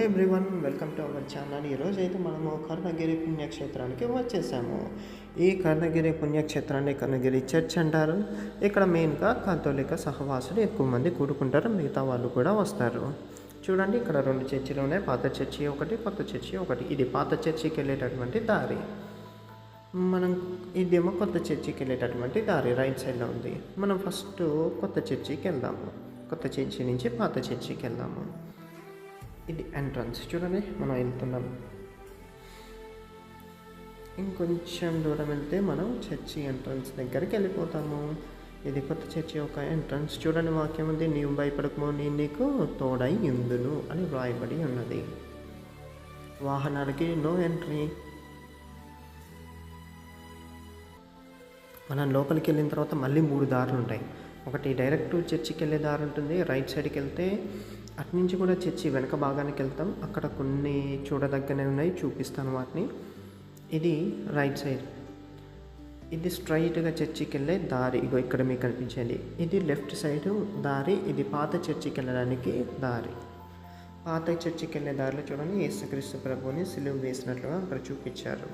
Everyone, welcome to our channel. ఈరోజైతే మనము కర్ణగిరి పుణ్యక్షేత్రానికి వచ్చేసాము. ఈ కర్ణగిరి పుణ్యక్షేత్రాన్ని కర్ణగిరి చర్చ్ అంటారు. ఇక్కడ మెయిన్గా కాథోలిక సహవాసులు ఎక్కువ మంది కూడుకుంటారు, మిగతా వాళ్ళు కూడా వస్తారు. చూడండి, ఇక్కడ 2 చర్చిలు ఉన్నాయి, పాత చర్చి ఒకటి, కొత్త చర్చి ఒకటి. ఇది పాత చర్చికి వెళ్ళేటటువంటి దారి. ఇదేమో కొత్త చర్చికి వెళ్ళేటటువంటి దారి రైట్ సైడ్లో ఉంది. మనం ఫస్ట్ కొత్త చర్చికి వెళ్దాము. కొత్త చర్చి నుంచి పాత చర్చికి వెళ్దాము. ఇది ఎంట్రన్స్. చూడండి, మనం వెళ్తున్నాం. ఇంకొంచెం దూరం వెళ్తే మనం చర్చి ఎంట్రన్స్ దగ్గరికి వెళ్ళిపోతాము. ఇది కొత్త చర్చి యొక్క ఎంట్రన్స్. చూడండి, వాక్యం ఉంది, నీవు భయపడకము, నేను నీకు తోడై ఉందును అని వ్రాయబడి ఉన్నది. వాహనాలకి నో ఎంట్రీ. మనం లోపలికి వెళ్ళిన తర్వాత మళ్ళీ 3 దారులు ఉంటాయి. ఒకటి డైరెక్ట్ చర్చికి వెళ్ళే దారి ఉంటుంది, రైట్ సైడ్కి వెళ్తే అటు నుంచి కూడా చర్చి వెనక భాగానికి వెళ్తాం. అక్కడ కొన్ని చూడదగ్గనే ఉన్నాయి, చూపిస్తాను వాటిని. ఇది రైట్ సైడ్. ఇది స్ట్రైట్గా చర్చికి వెళ్ళే దారి. ఇగో ఇక్కడ మీకు కనిపించేది. ఇది లెఫ్ట్ సైడ్ దారి. ఇది పాత చర్చికి వెళ్ళడానికి దారి. పాత చర్చికి వెళ్ళే దారిలో చూడండి, యేసుక్రీస్తు ప్రభువుని సిలువ వేసినట్లుగా అక్కడ చూపించారు.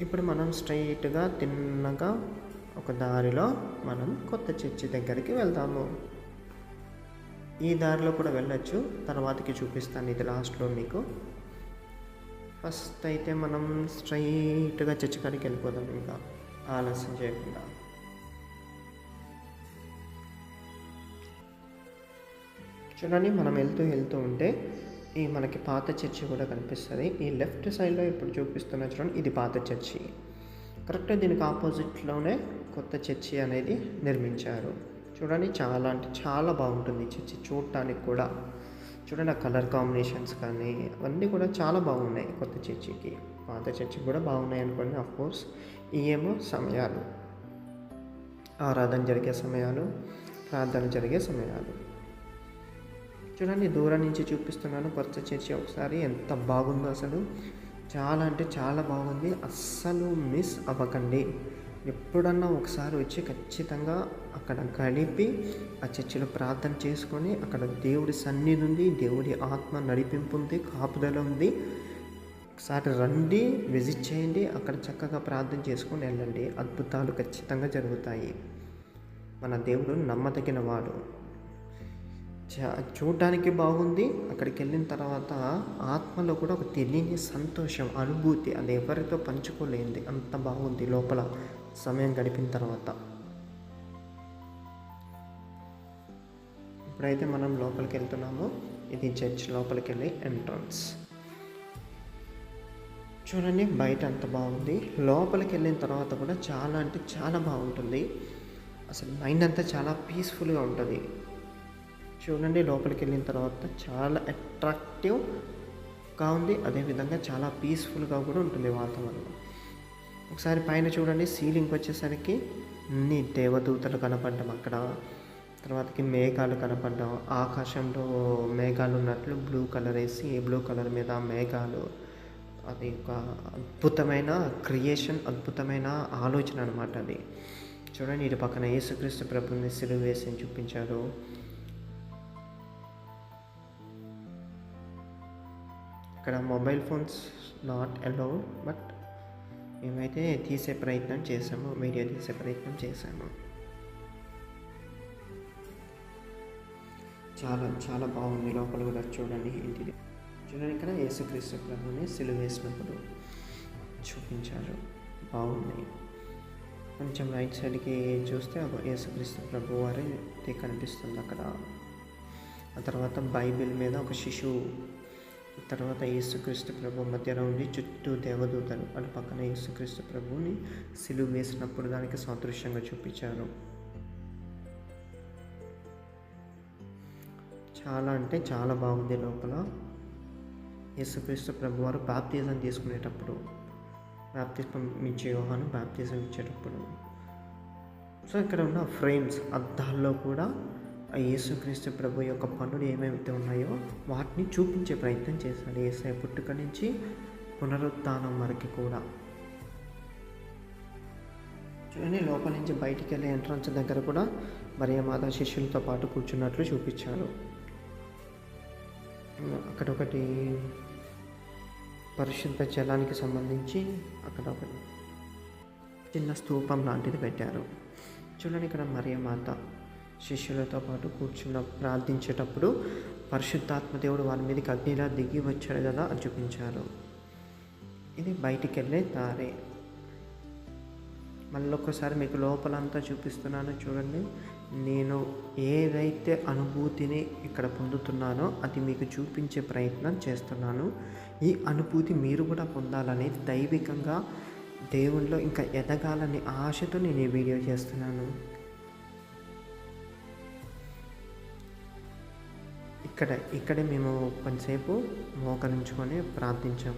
ఇప్పుడు మనం స్ట్రైట్గా తిన్నగా ఒక దారిలో మనం కొత్త చర్చి దగ్గరికి వెళ్తాము. ఈ దారిలో కూడా వెళ్ళొచ్చు, తర్వాతకి చూపిస్తాను. ఇది లాస్ట్లో మీకు. ఫస్ట్ అయితే మనం స్ట్రైట్గా చర్చి కాడికి వెళ్ళిపోదాం, ఇంకా ఆలస్యం చేయకుండా. చూడండి, మనం వెళ్తూ ఉంటే మనకి పాత చర్చి కూడా కనిపిస్తుంది. ఈ లెఫ్ట్ సైడ్లో ఇప్పుడు చూపిస్తున్న చూడండి, ఇది పాత చర్చి. కరెక్ట్గా దీనికి ఆపోజిట్లోనే కొత్త చర్చి అనేది నిర్మించారు. చూడండి, చాలా అంటే చాలా బాగుంటుంది చర్చి చూడటానికి కూడా. చూడండి, ఆ కలర్ కాంబినేషన్స్ కానీ అవన్నీ కూడా చాలా బాగున్నాయి కొత్త చర్చికి. పాత చర్చికి కూడా బాగున్నాయి అనుకోండి. ఆఫ్కోర్స్ ఇవేమో సమయాలు, ఆరాధన జరిగే సమయాలు, ప్రార్థన జరిగే సమయాలు. చూడండి, దూరం నుంచి చూపిస్తున్నాను కొత్త చర్చి. ఒకసారి ఎంత బాగుందో అసలు, చాలా అంటే చాలా బాగుంది. అస్సలు మిస్ అవ్వకండి. ఎప్పుడన్నా ఒకసారి వచ్చి ఖచ్చితంగా అక్కడ గడిపి ఆ చర్చిలో ప్రార్థన చేసుకొని, అక్కడ దేవుడి సన్నిధి ఉంది, దేవుడి ఆత్మ నడిపింపు ఉంది, కాపుదల ఉంది. ఒకసారి రండి, విజిట్ చేయండి, అక్కడ చక్కగా ప్రార్థన చేసుకొని వెళ్ళండి. అద్భుతాలు ఖచ్చితంగా జరుగుతాయి. మన దేవుడు నమ్మదగిన వాడు. చూడడానికి బాగుంది. అక్కడికి వెళ్ళిన తర్వాత ఆత్మలో కూడా ఒక తెలియని సంతోషం, అనుభూతి, అది ఎవరితో పంచుకోలేంది, అంత బాగుంది లోపల సమయం గడిపిన తర్వాత. ఇప్పుడైతే మనం లోపలికి వెళ్తున్నాము. ఇది చర్చ్ లోపలికి వెళ్ళి ఎంట్రన్స్. చూడండి, బయట అంత బాగుంది. లోపలికి వెళ్ళిన తర్వాత కూడా చాలా అంటే చాలా బాగుంటుంది. అసలు మైండ్ అంతా చాలా పీస్ఫుల్గా ఉంటుంది. చూడండి, లోపలికి వెళ్ళిన తర్వాత చాలా అట్రాక్టివ్గా ఉంది, అదేవిధంగా చాలా పీస్ఫుల్గా కూడా ఉంటుంది వాతావరణం. ఒకసారి పైన చూడండి, సీలింగ్ వచ్చేసరికి అన్ని దేవదూతలు కనపడ్డాం అక్కడ. తర్వాతకి మేఘాలు కనపడ్డాం. ఆకాశంలో మేఘాలు ఉన్నట్లు బ్లూ కలర్ వేసి, బ్లూ కలర్ మీద మేఘాలు. అది ఒక అద్భుతమైన క్రియేషన్, అద్భుతమైన ఆలోచన అనమాట అది. చూడండి, ఇటు పక్కన యేసుక్రీస్తు ప్రభుని సిలువ వేసి చూపించారు. ఇక్కడ mobile phones not allowed, but మేమైతే తీసే ప్రయత్నం చేసాము, వీడియో తీసే ప్రయత్నం చేశాము. చాలా చాలా బాగుంది లోపల కూడా. చూడండి, ఇంటిది చూడండి, ఇక్కడ యేసుక్రీస్తు ప్రభుని సిలువ వేసినప్పుడు చూపించారు, బాగుంది. కొంచెం రైట్ సైడ్కి చూస్తే యేసుక్రీస్తు ప్రభు వారి కనిపిస్తుంది అక్కడ. ఆ తర్వాత బైబిల్ మీద ఒక శిశువు, తర్వాత యేసుక్రీస్తు ప్రభు మధ్యలో ఉండి చుట్టూ దేవదూతలు, వాళ్ళ పక్కన యేసుక్రీస్తు ప్రభుని సిలువ వేసినప్పుడు దానికి సాదృశ్యంగా చూపించారు. చాలా అంటే చాలా బాగుంది లోపల. యేసుక్రీస్తు ప్రభు వారు బాప్తిజం తీసుకునేటప్పుడు, బాప్తిజం ఇచ్చే యోహాను బాప్తిజం ఇచ్చేటప్పుడు, సో ఇక్కడ ఉన్న ఫ్రేమ్స్, అద్దాల్లో కూడా ఆ యేసుక్రీస్తు ప్రభు యొక్క పనులు ఏమేమితే ఉన్నాయో వాటిని చూపించే ప్రయత్నం చేశాడు. యేసయ్య పుట్టుక నుంచి పునరుత్థానం వరకు కూడా. చూడండి, లోపల నుంచి బయటికి వెళ్ళే ఎంట్రన్స్ దగ్గర కూడా మరియమాత శిష్యులతో పాటు కూర్చున్నట్లు చూపించారు. అక్కడ ఒకటి పరిశుద్ధ జలానికి సంబంధించి అక్కడ ఒక చిన్న స్తూపం లాంటిది పెట్టారు. చూడండి, ఇక్కడ మరియమాత శిష్యులతో పాటు ప్రార్థించేటప్పుడు పరిశుద్ధాత్మ దేవుడు వారి మీదకి అగ్నిలా దిగి వచ్చాడు కదా, అని చూపించారు. ఇది బయటికి వెళ్ళే దారి. మళ్ళీ ఒక్కసారి మీకు లోపలంతా చూపిస్తున్నాను చూడండి. నేను ఏదైతే అనుభూతిని ఇక్కడ పొందుతున్నానో అది మీకు చూపించే ప్రయత్నం చేస్తున్నాను. ఈ అనుభూతి మీరు కూడా పొందాలని, దైవికంగా దేవునిలో ఇంకా ఎదగాలని ఆశతో నేను ఈ వీడియో చేస్తున్నాను. ఇక్కడే మేము కొంతసేపు మోకరించుకొని ప్రార్థించాం.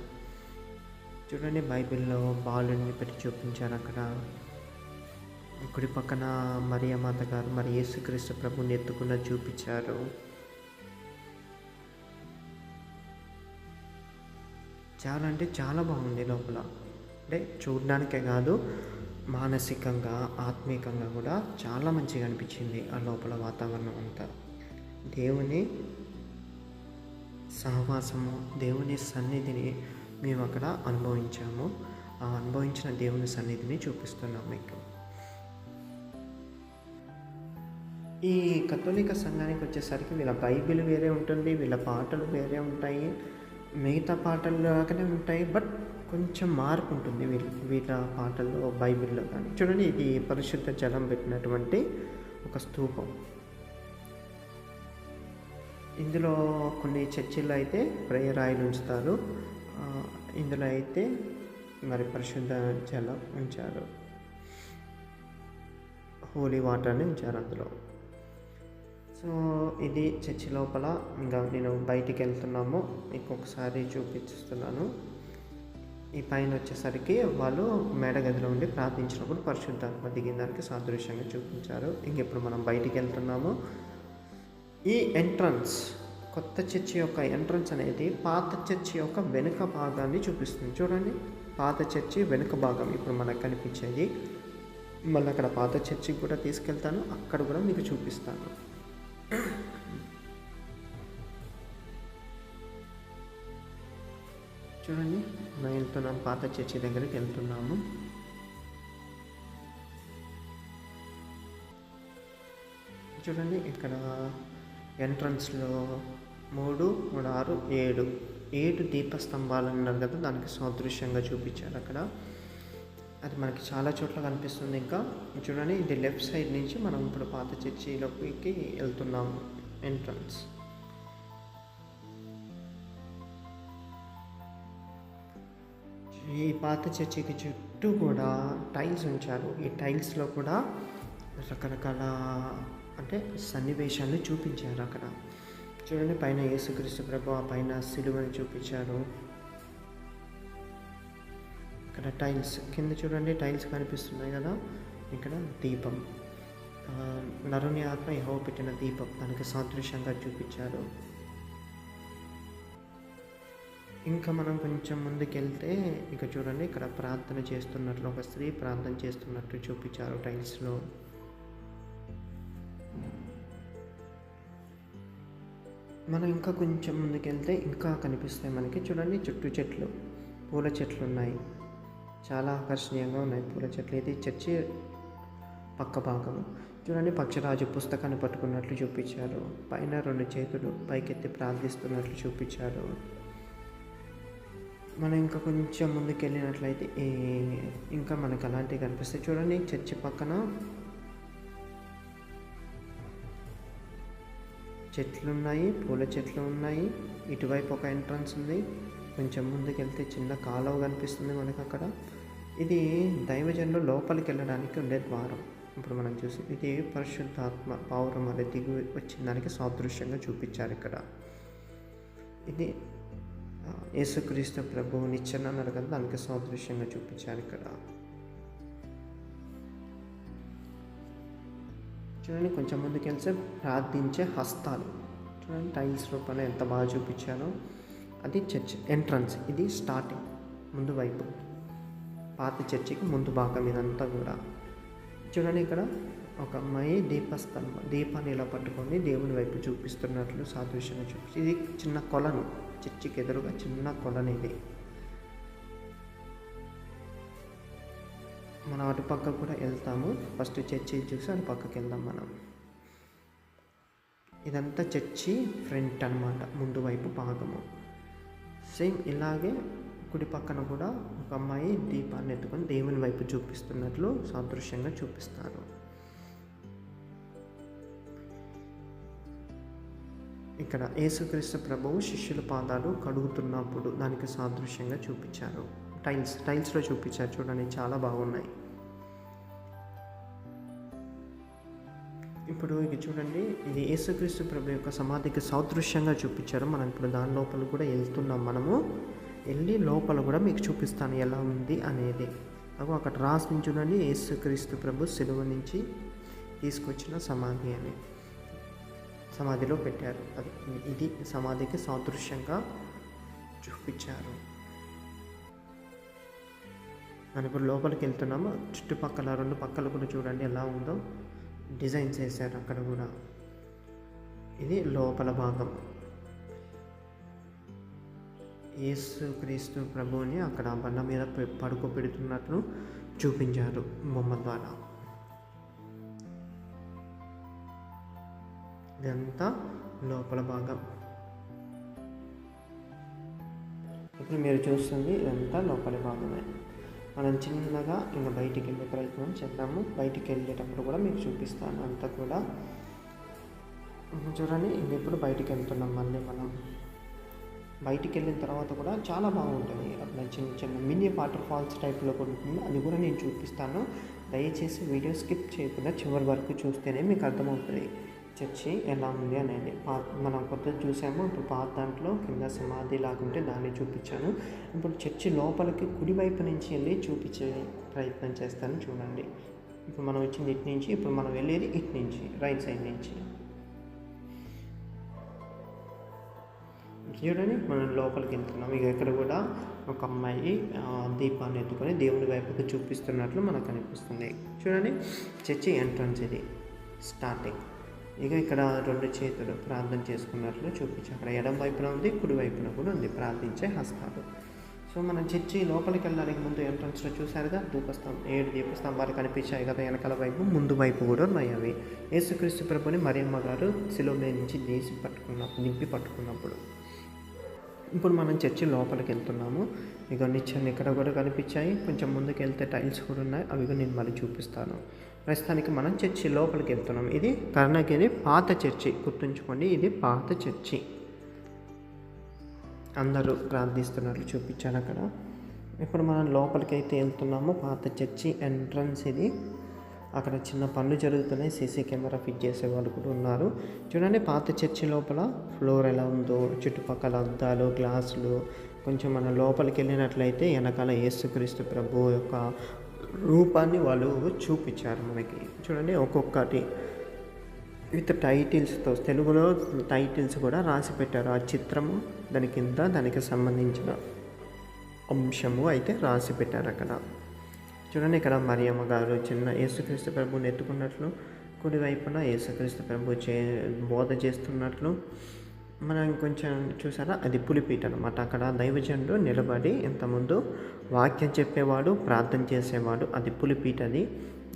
చూడండి, బైబిల్లో బాలుడిని పెట్టి చూపించారు. అక్కడ కుడి పక్కన మరియమాత గారు మరి యేసుక్రీస్తు ప్రభుని ఎత్తుకున్న చూపించారు. చాలా అంటే చాలా బాగుంది లోపల. అంటే చూడడానికే కాదు, మానసికంగా ఆత్మీయంగా కూడా చాలా మంచిగా అనిపించింది ఆ లోపల వాతావరణం అంతా. దేవుని సహవాసము, దేవుని సన్నిధిని మేము అక్కడ అనుభవించాము. ఆ అనుభవించిన దేవుని సన్నిధిని చూపిస్తున్నాం మీకు. ఈ కథోలిక సంఘానికి వచ్చేసరికి వీళ్ళ బైబిల్ వేరే ఉంటుంది, వీళ్ళ పాటలు వేరే ఉంటాయి, మిగతా పాటలు లాగానే ఉంటాయి. బట్ కొంచెం మార్పు ఉంటుంది వీళ్ళ పాటల్లో, బైబిల్లో కానీ. చూడండి, ఇది పరిశుద్ధ జలం పెట్టినటువంటి ఒక స్తూపం. ఇందులో కొన్ని చర్చిల్లో అయితే ప్రేయర్ ఆయిల్ ఉంచుతారు, ఇందులో అయితే మరి పరిశుద్ధ జలం ఉంచారు, హోలీ వాటర్ని ఉంచారు అందులో. సో ఇది చర్చి లోపల. ఇంకా నేను బయటికి వెళ్తున్నాము, ఇంకొకసారి చూపిస్తున్నాను. ఈ పైన వచ్చేసరికి వాళ్ళు మేడగదిలో ఉండి ప్రార్థించినప్పుడు పరిశుద్ధాత్మ దిగిన దానికి సాదృశ్యంగా చూపించారు. ఇంకెప్పుడు మనం బయటికి వెళ్తున్నాము. ఈ ఎంట్రన్స్, కొత్త చర్చి యొక్క ఎంట్రన్స్ అనేది పాత చర్చి యొక్క వెనుక భాగాన్ని చూపిస్తుంది. చూడండి, పాత చర్చి వెనుక భాగం ఇప్పుడు మనకు కనిపించేది. మళ్ళీ అక్కడ పాత చర్చికి కూడా తీసుకెళ్తాను, అక్కడ కూడా మీకు చూపిస్తాను. చూడండి, మేము వెళ్తున్నాం, పాత చర్చి దగ్గరికి వెళ్తున్నాము. చూడండి, ఇక్కడ ఎంట్రన్స్లో 3, 3, 6, 7 దీపస్తంభాలు ఉన్నారు కదా, దానికి సాదృశ్యంగా చూపించారు అక్కడ. అది మనకి చాలా చోట్ల కనిపిస్తుంది. ఇంకా చూడండి, ఇది లెఫ్ట్ సైడ్ నుంచి మనం ఇప్పుడు పాత చర్చిలోకి వెళ్తున్నాము. ఎంట్రన్స్ ఈ పాత చర్చికి చుట్టూ కూడా టైల్స్ ఉంచారు. ఈ టైల్స్లో కూడా రకరకాల అంటే సన్నివేశాలు చూపించారు అక్కడ. చూడండి, పైన యేసుక్రీస్తు ప్రభు, ఆ పైన సిలువని చూపించారు. ఇక్కడ టైల్స్ కింద చూడండి, టైల్స్ కనిపిస్తున్నాయి కదా. ఇక్కడ దీపం, నరుని ఆత్మ యెహోవా పెట్టిన దీపం, దానికి సాదృశ్యంగా చూపించారు. ఇంకా మనం కొంచెం ముందుకెళ్తే ఇక చూడండి, ఇక్కడ ప్రార్థన చేస్తున్నట్లు, ఒక స్త్రీ ప్రార్థన చేస్తున్నట్టు చూపించారు టైల్స్లో. మనం ఇంకా కొంచెం ముందుకెళ్తే ఇంకా కనిపిస్తాయి మనకి. చూడండి, చుట్టూ చెట్లు, పూల చెట్లు ఉన్నాయి, చాలా ఆకర్షణీయంగా ఉన్నాయి పూల చెట్లు. ఇది చర్చి పక్క భాగము. చూడండి, పక్షరాజు పుస్తకాన్ని పట్టుకున్నట్లు చూపించారు. పైన 2 చేతులు పైకెత్తి ప్రార్థిస్తున్నట్లు చూపించారు. మనం ఇంకా కొంచెం ముందుకు వెళ్ళినట్లయితే ఇంకా మనకు అలాంటివి కనిపిస్తాయి. చూడండి, చర్చి పక్కన చెట్లు ఉన్నాయి, పూల చెట్లు ఉన్నాయి. ఇటువైపు ఒక ఎంట్రన్స్ ఉంది. కొంచెం ముందుకు వెళ్తే చిన్న కాలువ కనిపిస్తుంది మనకు అక్కడ. ఇది దైవజనులు లోపలికి వెళ్ళడానికి ఉండే ద్వారం. ఇప్పుడు మనం చూసి ఇది పరిశుద్ధాత్మ పౌరం అనే దిగు వచ్చిన దానికి సాదృశ్యంగా చూపించారు ఇక్కడ. ఇది యేసుక్రీస్తు ప్రభువు నిచ్చెన అన్నారు కదా, దానికి సాదృశ్యంగా చూపించారు ఇక్కడ. చూడండి, కొంచెం ముందుకు వెళ్తే ప్రార్థించే హస్తాలు. చూడండి, టైల్స్ రూపంలో ఎంత బాగా చూపించారో. అది చర్చ్ ఎంట్రన్స్. ఇది స్టార్టింగ్, ముందు వైపు, పాత చర్చికి ముందు భాగం ఇదంతా కూడా. చూడండి, ఇక్కడ ఒక అమ్మాయి దీపాన్ని ఇలా పట్టుకొని దేవుని వైపు చూపిస్తున్నట్లు సాదృశ్యంగా చూపిస్తుంది. ఇది చిన్న కొలను, చర్చికి ఎదురుగా చిన్న కొలను ఇది. మనం అటుపక్క కూడా వెళ్తాము. ఫస్ట్ చర్చి చూసి అటు పక్కకి వెళ్దాం మనం. ఇదంతా చర్చి ఫ్రంట్ అన్నమాట, ముందు వైపు భాగము. సేమ్ ఇలాగే కుడి పక్కన కూడా ఒక అమ్మాయి దీపాన్ని ఎత్తుకొని దేవుని వైపు చూపిస్తున్నట్లు సాదృశ్యంగా చూపిస్తారు. ఇక్కడ యేసుక్రీస్తు ప్రభువు శిష్యుల పాదాలు కడుగుతున్నప్పుడు దానికి సాదృశ్యంగా చూపించారు. టైల్స్లో చూపించారు చూడండి, చాలా బాగున్నాయి. ఇప్పుడు ఇది చూడండి, ఇది యేసుక్రీస్తు ప్రభు యొక్క సమాధికి సాదృశ్యంగా చూపించారు. మనం ఇప్పుడు దాని లోపల కూడా వెళ్తున్నాం. మనము వెళ్ళి లోపల కూడా మీకు చూపిస్తాను ఎలా ఉంది అనేది. అక్కడ రాసి చూడండి, యేసుక్రీస్తు ప్రభు సిలువ నుంచి తీసుకొచ్చిన సమాధి అని సమాధిలో పెట్టారు. ఇది సమాధికి సాదృశ్యంగా చూపించారు. మనం ఇప్పుడు లోపలికి వెళ్తున్నాము. చుట్టుపక్కల రెండు పక్కల కూడా చూడండి ఎలా ఉందో డిజైన్స్ వేశారు అక్కడ కూడా. ఇది లోపల భాగం. యేసుక్రీస్తు ప్రభువుని అక్కడ బండ మీద పడుకోబెడుతున్నట్లు చూపించారు బొమ్మ ద్వారా. ఇదంతా లోపల భాగం. ఇప్పుడు మీరు చూస్తుంది ఇదంతా లోపల భాగమే. మనం చిన్నగా ఇంకా బయటికి వెళ్ళే ప్రయత్నం చేద్దాము. బయటికి వెళ్ళేటప్పుడు కూడా మీకు చూపిస్తాను అంతా కూడా. చూడండి, ఇప్పుడు బయటికి వెళ్తున్నాం. మళ్ళీ మనం బయటికి వెళ్ళిన తర్వాత కూడా చాలా బాగుంటుంది. అట్లా చిన్న చిన్న మినీ వాటర్ ఫాల్స్ టైప్లో కూడా ఉంటుంది. అది కూడా నేను చూపిస్తాను. దయచేసి వీడియో స్కిప్ చేయకుండా చివరి వరకు చూస్తేనే మీకు అర్థమవుతుంది చర్చి ఎలా ఉంది అనేది. మనం కొత్తది చూసాము. ఇప్పుడు పాత దాంట్లో కింద సమాధి లాగుంటే దాన్ని చూపించాను. ఇప్పుడు చర్చి లోపలికి కుడివైపు నుంచి వెళ్ళి చూపించే ప్రయత్నం చేస్తాను చూడండి. ఇప్పుడు మనం వచ్చింది ఇటు నుంచి, ఇప్పుడు మనం వెళ్ళేది ఇటు నుంచి, రైట్ సైడ్ నుంచి. చూడండి, మనం లోపలికి వెళ్తున్నాం. ఇక ఇక్కడ కూడా ఒక అమ్మాయి దీపాన్ని ఎత్తుకొని దేవుని వైపుకి చూపిస్తున్నట్లు మనకు అనిపిస్తుంది. చూడండి, చర్చి ఎంట్రన్స్ ఇది స్టార్టింగ్. ఇక ఇక్కడ రెండు చేతులు ప్రార్థన చేసుకున్నట్లు చూపించి అక్కడ ఎడం వైపున ఉంది, కుడి వైపున కూడా ఉంది ప్రార్థించే హస్తాలు. సో మనం చర్చి లోపలికి వెళ్ళడానికి ముందు ఎంట్రన్స్లో చూసారుగా 7 దీపస్తంభాలు కనిపించాయి కదా వెనకాల వైపు, ముందు వైపు కూడా ఉన్నాయి. అవి యేసుక్రీస్తు ప్రభుని మరియమ్మ గారు శిలువ నుంచి నింపి పట్టుకున్నప్పుడు. ఇప్పుడు మనం చర్చి లోపలికి వెళ్తున్నాము. ఇక నిచ్చెనలు ఇక్కడ కూడా కనిపించాయి. కొంచెం ముందుకు వెళ్తే టైల్స్ కూడా ఉన్నాయి. అవి కూడా నేను మళ్ళీ చూపిస్తాను. ప్రస్తుతానికి మనం చర్చి లోపలికి వెళ్తున్నాం. ఇది కర్ణగిరి పాత చర్చి, గుర్తుంచుకోండి, ఇది పాత చర్చి. అందరూ ప్రార్థిస్తున్నట్లు చూపించాను అక్కడ. ఇప్పుడు మనం లోపలికి అయితే వెళ్తున్నాము. పాత చర్చి ఎంట్రన్స్ ఇది. అక్కడ చిన్న పనులు జరుగుతున్నాయి. సీసీ కెమెరా ఫిట్ చేసే వాళ్ళు కూడా ఉన్నారు. చూడండి, పాత చర్చి లోపల ఫ్లోర్ ఎలా ఉందో, చుట్టుపక్కల అద్దాలు, గ్లాసులు. కొంచెం మనం లోపలికి వెళ్ళినట్లయితే వెనకాల యేసుక్రీస్తు ప్రభు యొక్క రూపాన్ని వాళ్ళు చూపించారు మనకి. చూడండి, ఒక్కొక్కటి విత్ టైటిల్స్తో, తెలుగులో టైటిల్స్ కూడా రాసి పెట్టారు. ఆ చిత్రము దాని కింద దానికి సంబంధించిన అంశము అయితే రాసి పెట్టారు అక్కడ. చూడండి, ఇక్కడ మరియమ్మ గారు చిన్న యేసుక్రీస్తు ప్రభువుని ఎత్తుకున్నట్లు, కుడివైపున యేసుక్రీస్తు ప్రభు బోధ చేస్తున్నట్లు మనం కొంచెం చూసారా, అది పులిపీట అనమాట. అక్కడ దైవజనుడు నిలబడి ఇంతకుముందు వాక్యం చెప్పేవాడు, ప్రార్థన చేసేవాడు. అది పులిపీట, అది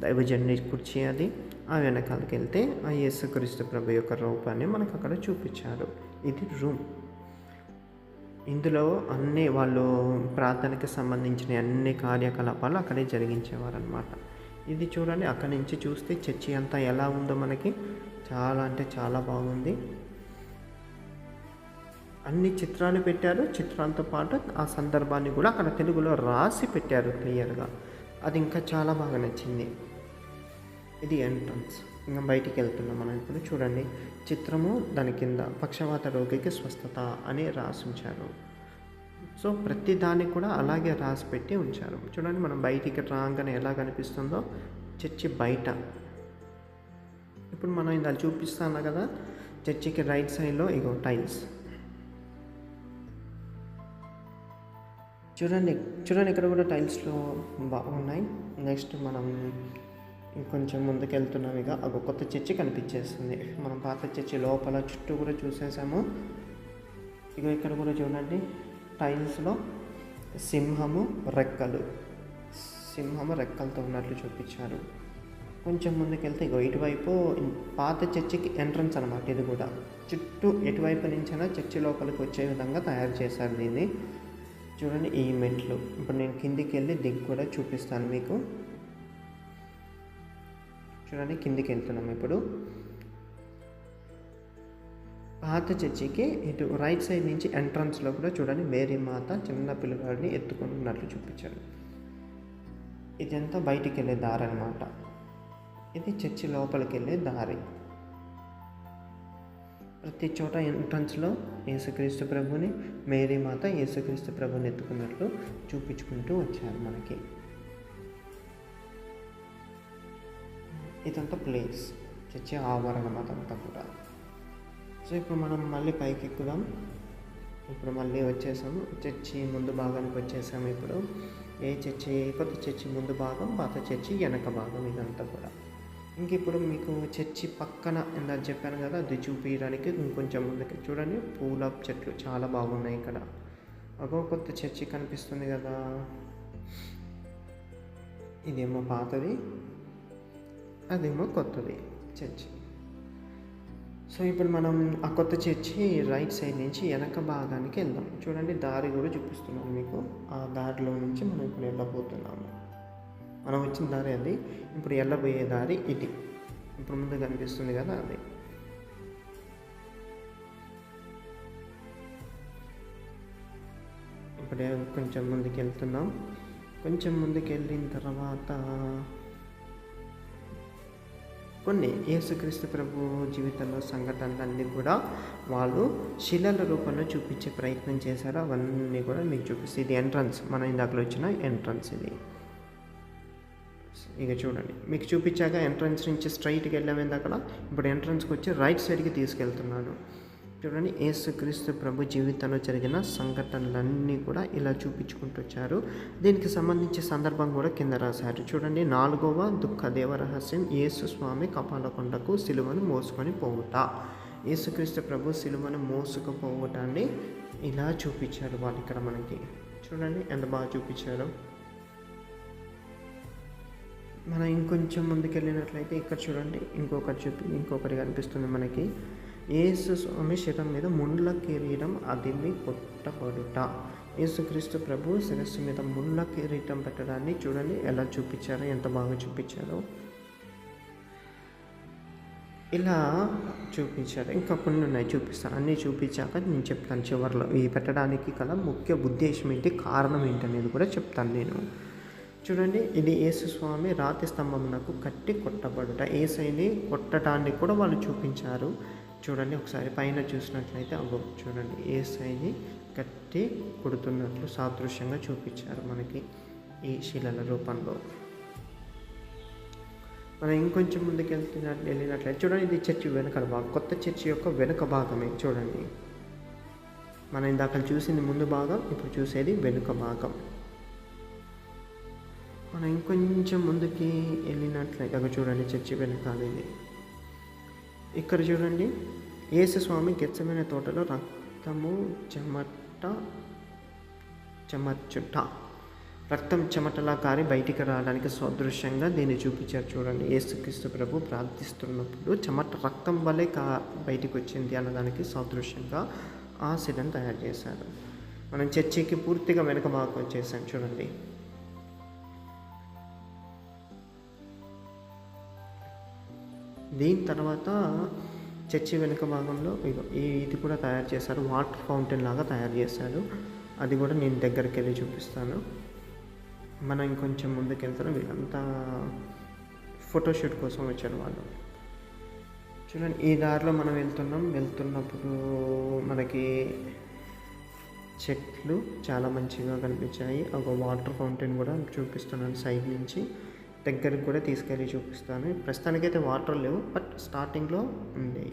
దైవజనుని కుర్చీ. అది ఆ వెనకాలకి వెళ్తే ఆ యేసుక్రీస్తు ప్రభు యొక్క రూపాన్ని మనకు అక్కడ చూపించారు. ఇది రూమ్. ఇందులో అన్ని వాళ్ళు ప్రార్థనకి సంబంధించిన అన్ని కార్యకలాపాలు అక్కడే జరిగించేవారు అనమాట. ఇది చూడండి, అక్కడి నుంచి చూస్తే చర్చి అంతా ఎలా ఉందో మనకి చాలా అంటే చాలా బాగుంది. అన్ని చిత్రాలు పెట్టారు. చిత్రాలతో పాటు ఆ సందర్భాన్ని కూడా అక్కడ తెలుగులో రాసి పెట్టారు క్లియర్గా. అది ఇంకా చాలా బాగా నచ్చింది. ఇది ఎంట్రన్స్. ఇంకా బయటికి వెళ్తున్నాం మనం ఇప్పుడు. చూడండి, చిత్రము దాని కింద పక్షవాత రోగికి స్వస్థత అని రాసి ఉంచారు. సో ప్రతి దాన్ని కూడా అలాగే రాసి పెట్టి ఉంచారు. చూడండి, మనం బయటికి రాగానే ఎలా కనిపిస్తుందో చర్చి బయట. ఇప్పుడు మనం ఇలా చూపిస్తాను కదా, చర్చికి రైట్ సైడ్లో ఇగో టైల్స్. చూడండి ఇక్కడ కూడా టైల్స్లో బాగున్నాయి. నెక్స్ట్ మనం ఇంకొంచెం ముందుకు వెళ్తున్నాం. ఇక ఒక కొత్త చర్చి కనిపించేస్తుంది. మనం పాత చర్చి లోపల చుట్టూ కూడా చూసేసాము. ఇక ఇక్కడ కూడా చూడండి, టైల్స్లో సింహము రెక్కలతో ఉన్నట్లు చూపించారు. కొంచెం ముందుకెళ్తే ఇగో ఇటువైపు పాత చర్చికి ఎంట్రన్స్ అనమాట. ఇది కూడా చుట్టూ ఎటువైపు నుంచైనా చర్చి లోపలికి వచ్చే విధంగా తయారు చేశారు దీన్ని. చూడండి ఈ మెట్లు. ఇప్పుడు నేను కిందికి వెళ్ళి దిగి కూడా చూపిస్తాను మీకు. చూడండి కిందికి వెళ్తున్నాం ఇప్పుడు. పాత చర్చికి ఇటు రైట్ సైడ్ నుంచి ఎంట్రన్స్లో కూడా చూడండి మేరీ మాత చిన్న పిల్లగాడిని ఎత్తుకున్నట్లు చూపించాడు. ఇదంతా బయటికి వెళ్ళే దారి అనమాట. ఇది చర్చి లోపలికి వెళ్ళే దారి. ప్రతి చోట ఎంట్రన్స్లో యేసుక్రీస్తు ప్రభుని, మేరీ మాత యేసుక్రీస్తు ప్రభుని ఎత్తుకున్నట్లు చూపించుకుంటూ వచ్చారు మనకి. ఇదంతా ప్లేస్, చర్చి ఆవరణం అదంతా కూడా. సో ఇప్పుడు మనం మళ్ళీ పైకి ఎక్కుదాం. ఇప్పుడు మళ్ళీ వచ్చేసాము, చర్చి ముందు భాగానికి వచ్చేసాము. ఇప్పుడు కొత్త చర్చి ముందు భాగం, పాత చర్చి వెనక భాగం, ఇదంతా కూడా. ఇంక ఇప్పుడు మీకు చర్చి పక్కన ఇందాక చెప్పాను కదా, అది చూపించడానికి ఇంకొంచెం ముందుకి చూడండి. పూల చెట్లు చాలా బాగున్నాయి ఇక్కడ. ఒక కొత్త చర్చి కనిపిస్తుంది కదా, ఇదేమో పాతది, అదేమో కొత్తది చర్చి. సో ఇప్పుడు మనం ఆ కొత్త చర్చి రైట్ సైడ్ నుంచి వెనక భాగానికి వెళ్దాం. చూడండి దారి కూడా చూపిస్తున్నాను మీకు. ఆ దారిలో నుంచి మనం ఇప్పుడు వెళ్ళబోతున్నాము. మనం వచ్చిన దారి అది, ఇప్పుడు వెళ్ళబోయే దారి ఇది. ఇప్పుడు ముందు కనిపిస్తుంది కదా అది. ఇప్పుడే కొంచెం ముందుకు వెళ్తున్నాం. కొంచెం ముందుకు వెళ్ళిన తర్వాత కొన్ని యేసుక్రీస్తు ప్రభు జీవితంలో సంఘటనలన్నీ కూడా వాళ్ళు శిలల రూపంలో చూపించే ప్రయత్నం చేశారు. అవన్నీ కూడా మీకు చూపిస్తుంది. ఇది ఎంట్రన్స్, మనం ఇందాకలో వచ్చిన ఎంట్రన్స్ ఇది. ఇక చూడండి, మీకు చూపించాక ఎంట్రన్స్ నుంచి స్ట్రైట్కి వెళ్ళాము అక్కడ. ఇప్పుడు ఎంట్రన్స్కి వచ్చి రైట్ సైడ్కి తీసుకెళ్తున్నాను. చూడండి యేసుక్రీస్తు ప్రభు జీవితంలో జరిగిన సంఘటనలన్నీ కూడా ఇలా చూపించుకుంటూ వచ్చారు. దీనికి సంబంధించి సందర్భం కూడా కింద రాశారు. చూడండి 4వ దుఃఖ దేవరహస్యం, యేసు స్వామి కపాలకొండకు సిలువను మోసుకొని పోవుట. యేసుక్రీస్తు ప్రభు సిలువను మోసుకుపోవటాన్ని ఇలా చూపించారు వాళ్ళు ఇక్కడ మనకి. చూడండి ఎంత బాగా చూపించారు. మనం ఇంకొంచెం ముందుకెళ్ళినట్లయితే ఇక్కడ చూడండి, ఇంకొకటి కనిపిస్తుంది మనకి. యేసు స్వామి శరీరం మీద ముళ్ళ కిరీటం అదిమి కొట్టబడుట. యేసుక్రీస్తు ప్రభు శిరస్సు మీద ముళ్ళ కిరీటం పెట్టడాన్ని చూడండి ఎలా చూపించారో, ఎంత బాగా చూపించారో. ఇలా చూపించారు. ఇంకా కొన్ని ఉన్నాయి, చూపిస్తాను. అన్నీ చూపించాక నేను చెప్తాను చివరిలో ఈ పెట్టడానికి గల ముఖ్య ఉద్దేశం ఏంటి, కారణం ఏంటనేది కూడా చెప్తాను నేను. చూడండి ఇది యేసు స్వామి రాతి స్తంభమునకు కట్టి కొట్టబడుట. యేసుని కొట్టడాన్ని కూడా వాళ్ళు చూపించారు. చూడండి ఒకసారి పైన చూసినట్లయితే చూడండి యేసుని కట్టి కొడుతున్నట్లు సాదృశ్యంగా చూపించారు మనకి ఈ శిలల రూపంలో. మనం ఇంకొంచెం ముందుకు వెళ్ళినట్లయితే చూడండి ఇది చర్చి వెనక భాగం, కొత్త చర్చి యొక్క వెనుక భాగమే. చూడండి మనం ఇందాక చూసింది ముందు భాగం, ఇప్పుడు చూసేది వెనుక భాగం. మనం ఇంకొంచెం ముందుకి వెళ్ళినట్లయితే అక్కడ చూడండి చర్చి వెనకాల ఇది. ఇక్కడ చూడండి యేసు స్వామి గెత్సెమనే తోటలో రక్తం చెమటలా కారి బయటికి రావడానికి సదృశ్యంగా దీన్ని చూపించారు. చూడండి యేసుక్రీస్తు ప్రభు ప్రార్థిస్తున్నప్పుడు రక్తం వల్లే బయటికి వచ్చింది అన్నదానికి సదృశ్యంగా ఆ శిలను తయారు చేశారు. మనం చర్చికి పూర్తిగా వెనక భాగం వచ్చేసాం. చూడండి దీని తర్వాత చర్చి వెనుక భాగంలో ఇది కూడా తయారు చేశారు. వాటర్ ఫౌంటైన్ లాగా తయారు చేశారు. అది కూడా నేను దగ్గరికి వెళ్ళి చూపిస్తాను. మనం ఇంకొంచెం ముందుకు వెళ్తాను. వీళ్ళంతా ఫోటోషూట్ కోసం వచ్చారు వాళ్ళు. చూడండి ఈ దారిలో మనం వెళ్తున్నప్పుడు మనకి చెట్లు చాలా మంచిగా కనిపించాయి. ఒక వాటర్ ఫౌంటైన్ కూడా చూపిస్తున్నాను సైడ్ నుంచి. దగ్గరికి కూడా తీసుకెళ్ళి చూపిస్తాను. ప్రస్తుతానికైతే వాటర్ లేవు, బట్ స్టార్టింగ్లో ఉండేవి.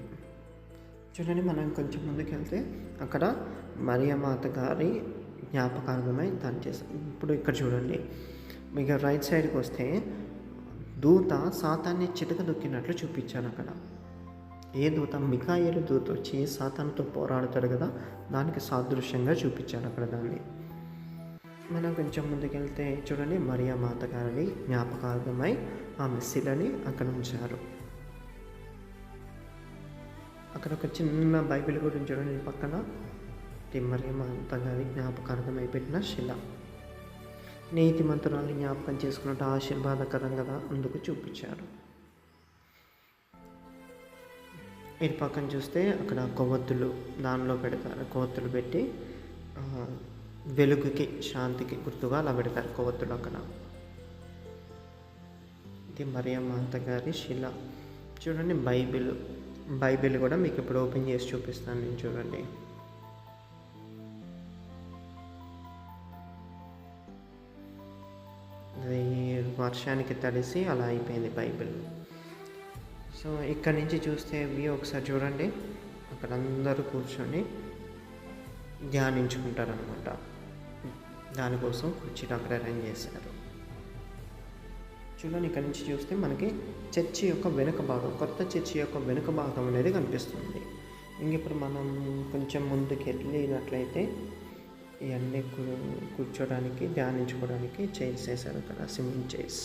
చూడండి మనం కొంచెం ముందుకు వెళ్తే అక్కడ మరియమాత గారి జ్ఞాపకార్థమై దాన్ని చేస్తాం. ఇప్పుడు ఇక్కడ చూడండి మీకు రైట్ సైడ్కి వస్తే దూత సాతాన్ని చితకదొక్కినట్లు చూపించాను అక్కడ. ఏ దూత? మిఖాయేలు దూత వచ్చి సాతానుతో పోరాడుతాడు కదా, దానికి సాదృశ్యంగా చూపించాడు అక్కడ దాన్ని. మనం కొంచెం ముందుకెళ్తే చూడండి, మరియా మాత గారిని జ్ఞాపకార్థమై ఆమె శిలని అక్కడ ఉంచారు. అక్కడ ఒక చిన్న బైబిల్ కూడా చూడండి పక్కన, మరియా మాత గారి జ్ఞాపకార్థమై పెట్టిన శిల. నీతి మంత్రాన్ని జ్ఞాపకం చేసుకున్నట్టు ఆశీర్వాదకరం కదా, అందుకు చూపించారు. ఇటు పక్కన చూస్తే అక్కడ కొవ్వొత్తులు దానిలో పెడతారు. కొవ్వొత్తులు పెట్టి వెలుగుకి శాంతికి గుర్తుగా అలా పెడతారు కొవ్వొత్తులు అక్కడ. ఇది మరియా మాత గారి శిల. చూడండి బైబిల్ కూడా మీకు ఇప్పుడు ఓపెన్ చేసి చూపిస్తాను నేను. చూడండి, అది వర్షానికి తడిసి అలా అయిపోయింది బైబిల్. సో ఇక్కడ నుంచి చూస్తే వ్యూ ఒకసారి చూడండి, అక్కడ అందరూ కూర్చొని ధ్యానించుకుంటారనమాట. దానికోసం కుర్చీలు అక్కడ అరేంజ్ చేశారు. చూడండి, ఇక్కడ నుంచి చూస్తే మనకి చర్చి యొక్క వెనుక భాగం, కొత్త చర్చి యొక్క వెనుక భాగం అనేది కనిపిస్తుంది. ఇంక ఇప్పుడు మనం కొంచెం ముందుకు వెళ్ళినట్లయితే ఇవన్నీ కూర్చోడానికి ధ్యానించుకోవడానికి చైర్స్ వేశారు అక్కడ, సిమెంట్ చైర్స్.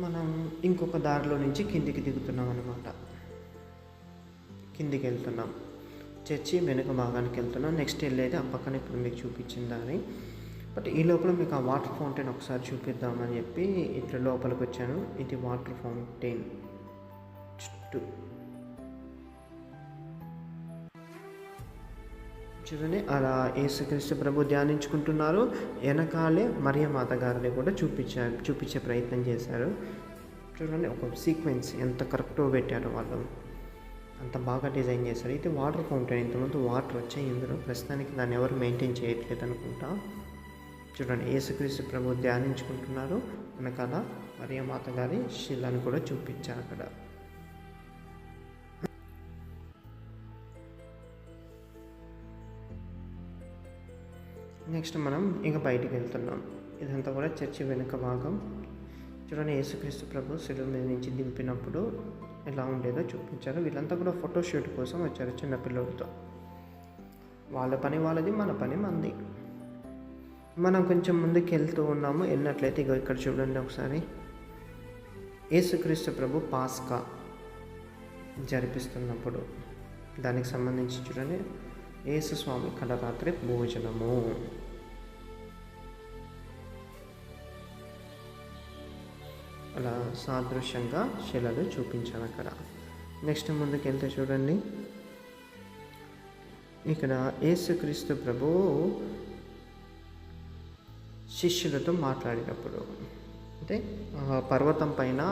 మనం ఇంకొక దారిలో నుంచి కిందికి దిగుతున్నాం అనమాట. కిందికి వెళ్తున్నాం, చర్చి వెనుక భాగానికి వెళ్తున్నాం. నెక్స్ట్ వెళ్ళేది ఆ పక్కన ఇప్పుడు మీకు చూపించిన దాని. బట్ ఈ లోపల మీకు ఆ వాటర్ ఫౌంటైన్ ఒకసారి చూపిద్దామని చెప్పి ఇట్లా లోపలికి వచ్చాను. ఇది వాటర్ ఫౌంటైన్ చుట్టూ చూడండి, అలా యేసుక్రీస్తు ప్రభు ధ్యానించుకుంటున్నారు. వెనకాలే మరియా మాత గారిని కూడా చూపించే ప్రయత్నం చేశారు. చూడండి, ఒక సీక్వెన్స్ ఎంత కరెక్ట్గా పెట్టారో వాళ్ళు, అంత బాగా డిజైన్ చేశారు. ఇది వాటర్ ఫౌంటైన్. ఇంతకుముందు వాటర్ వచ్చాయి ఇందులో, ప్రస్తుతానికి దాన్ని ఎవరు మెయింటైన్ చేయట్లేదు అనుకుంటా. చూడండి, యేసుక్రీస్తు ప్రభు ధ్యానించుకుంటున్నారు. వెనకాల మరియా మాత గారి శిలను కూడా చూపించారు అక్కడ. నెక్స్ట్ మనం ఇంకా బయటికి వెళ్తున్నాం. ఇదంతా కూడా చర్చి వెనుక భాగం. చూడండి, యేసుక్రీస్తు ప్రభు శిలువ మీద నుంచి దింపినప్పుడు ఎలా ఉండేదో చూపించారు. వీళ్ళంతా కూడా ఫోటోషూట్ కోసం వచ్చారు చిన్నపిల్లలతో. వాళ్ళ పని వాళ్ళది, మన పని మనది. మనం కొంచెం ముందుకు వెళ్తూ ఉన్నాము. వెళ్ళినట్లయితే ఇక ఇక్కడ చూడండి ఒకసారి, యేసుక్రీస్తు ప్రభు పాస్కా జరిపిస్తున్నప్పుడు దానికి సంబంధించి చూడండి, యేసు స్వామి కడరాత్రి భోజనము. అలా సాదృశ్యంగా శిలలు చూపించాను అక్కడ. నెక్స్ట్ ముందుకు వెళ్తే చూడండి, ఇక్కడ యేసుక్రీస్తు ప్రభు శిష్యులతో మాట్లాడినప్పుడు, అంటే పర్వతం పైన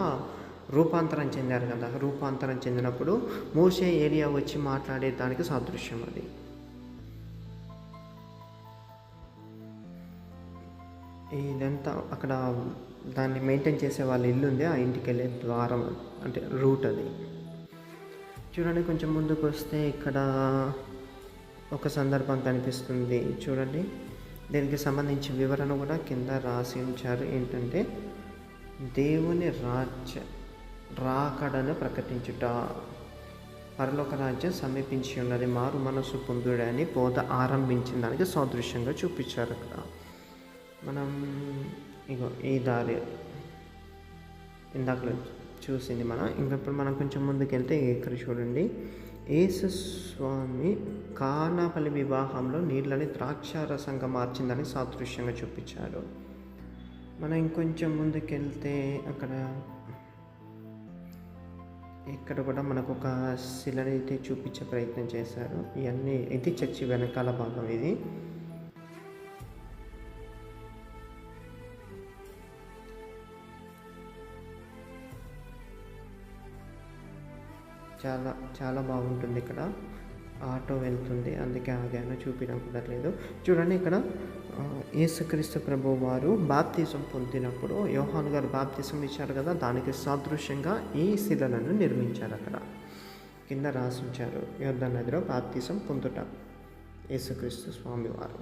రూపాంతరం చెందారు కదా, రూపాంతరం చెందినప్పుడు మోషే ఏలియా వచ్చి మాట్లాడే దానికి సాదృశ్యం అది. ఇదంతా అక్కడ దాన్ని మెయింటైన్ చేసే వాళ్ళ ఇల్లు ఉంది, ఆ ఇంటికి వెళ్ళే ద్వారం అంటే రూట్ అది. చూడండి, కొంచెం ముందుకు వస్తే ఇక్కడ ఒక సందర్భం కనిపిస్తుంది. చూడండి, దీనికి సంబంధించి వివరణ కూడా కింద రాసి ఉంచారు. ఏంటంటే, దేవుని రాజ్య రాకడను ప్రకటించుట, పరలోక రాజ్యం సమీపించి ఉన్నది, మారు మనసు పొందుడని బోధ ఆరంభించిన దానికి సాదృశ్యంగా చూపించారు అక్కడ. మనం ఇగో ఈ దారి ఇందాకలో చూసింది మనం. ఇంకప్పుడు మనం కొంచెం ముందుకు వెళ్తే ఇక్కడ చూడండి, యేసు స్వామి కానాపల్లి వివాహంలో నీళ్ళని ద్రాక్షారసంగా మార్చిందని సాదృశ్యంగా చూపించారు. మనం ఇంకొంచెం ముందుకెళ్తే ఇక్కడ కూడా మనకు ఒక శిలని అయితే చూపించే ప్రయత్నం చేశారు. ఇవన్నీ ఇది చర్చి వెనకాల భాగం. ఇది చాలా చాలా బాగుంటుంది. ఇక్కడ ఆటో వెళ్తుంది, అందుకే ఆగాను, చూపించడం కుదరలేదు. చూడండి, ఇక్కడ యేసుక్రీస్తు ప్రభు వారు బాప్తిజం పొందినప్పుడు యోహాను గారు బాప్తిజం ఇచ్చారు కదా, దానికి సాదృశ్యంగా ఈ శిలలను నిర్మించారు. అక్కడ కింద రాసి ఉంచారు, యోర్దాను నదిలో బాప్తిజం పొందుట యేసుక్రీస్తు స్వామి వారు.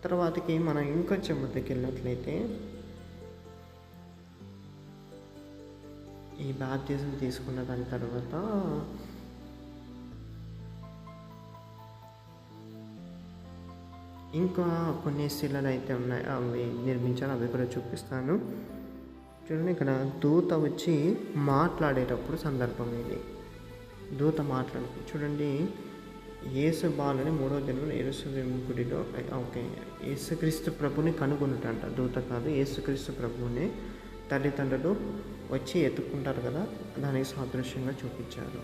తర్వాతకి మనం ఇంకొంచెం ముందుకు వెళ్ళినట్లయితే ఈ బాప్టిజం తీసుకున్న దాని తర్వాత ఇంకా కొన్ని శిలలు అయితే ఉన్నాయి, అవి నిర్మించాను, అవి కూడా చూపిస్తాను. చూడండి, ఇక్కడ దూత వచ్చి మాట్లాడేటప్పుడు సందర్భం ఇది. దూత చూడండి, యేసు బాలుని 3వ దినం యెరూషలేము గుడిలో, ఓకే, యేసుక్రీస్తు ప్రభుని కనుగొనుటంట. దూత కాదు, యేసుక్రీస్తు ప్రభుని తల్లిదండ్రులు వచ్చి ఎత్తుకుంటారు కదా, దానికి సాదృశ్యంగా చూపించారు.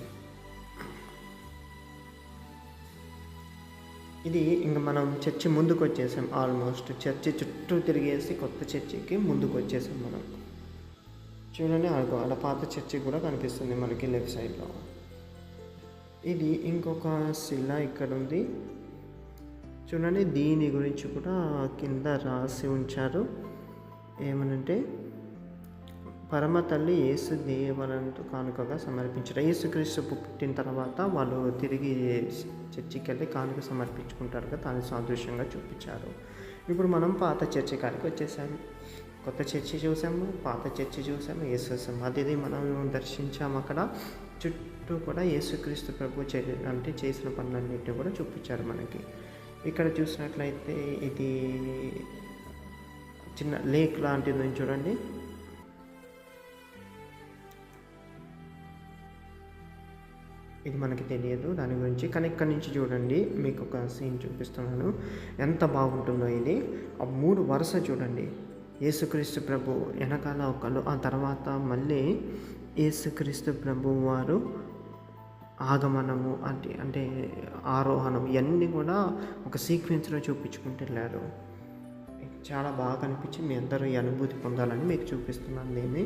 ఇది ఇంకా మనం చర్చి ముందుకు వచ్చేసాం. ఆల్మోస్ట్ చర్చి చుట్టూ తిరిగేసి కొత్త చర్చికి ముందుకు వచ్చేసాం మనం. చూడండి, అక్కడ పాత చర్చి కూడా కనిపిస్తుంది మనకి లెఫ్ట్ సైడ్లో. ఇది ఇంకొక శిల ఇక్కడ ఉంది చూడండి. దీని గురించి కూడా కింద రాసి ఉంచారు. ఏమనంటే, పరమ తల్లి యేసు దేవనంతో కానుకగా సమర్పించారు. యేసుక్రీస్తు పుట్టిన తర్వాత వాళ్ళు తిరిగి చర్చికి వెళ్ళి కానుక సమర్పించుకుంటారు కదా, దాన్ని సాదృశ్యంగా చూపించారు. ఇప్పుడు మనం పాత చర్చి కాడికి వచ్చేసాము. కొత్త చర్చి చూసాము, పాత చర్చి చూసాము, యేసు సమాధిని మనం దర్శించాము. అక్కడ చుట్టూ కూడా యేసుక్రీస్తు ప్రభు అంటే చేసిన పనులన్నింటినీ కూడా చూపించారు మనకి. ఇక్కడ చూసినట్లయితే ఇది చిన్న లేక్ లాంటిది చూడండి. ఇది మనకి తెలియదు దాని గురించి, కానీ ఇక్కడి నుంచి చూడండి, మీకు ఒక సీన్ చూపిస్తున్నాను, ఎంత బాగుంటుందో ఇది. ఆ 3 వరుస చూడండి, యేసుక్రీస్తు ప్రభు వెనకాల ఒకళ్ళు, ఆ తర్వాత మళ్ళీ యేసుక్రీస్తు ప్రభు వారు ఆగమనము అంటే ఆరోహణం, ఇవన్నీ కూడా ఒక సీక్వెన్స్లో చూపించుకుంటూ వెళ్ళారు. చాలా బాగా కనిపించి మీ అందరూ ఈ అనుభూతి పొందాలని మీకు చూపిస్తున్నాను దీన్ని.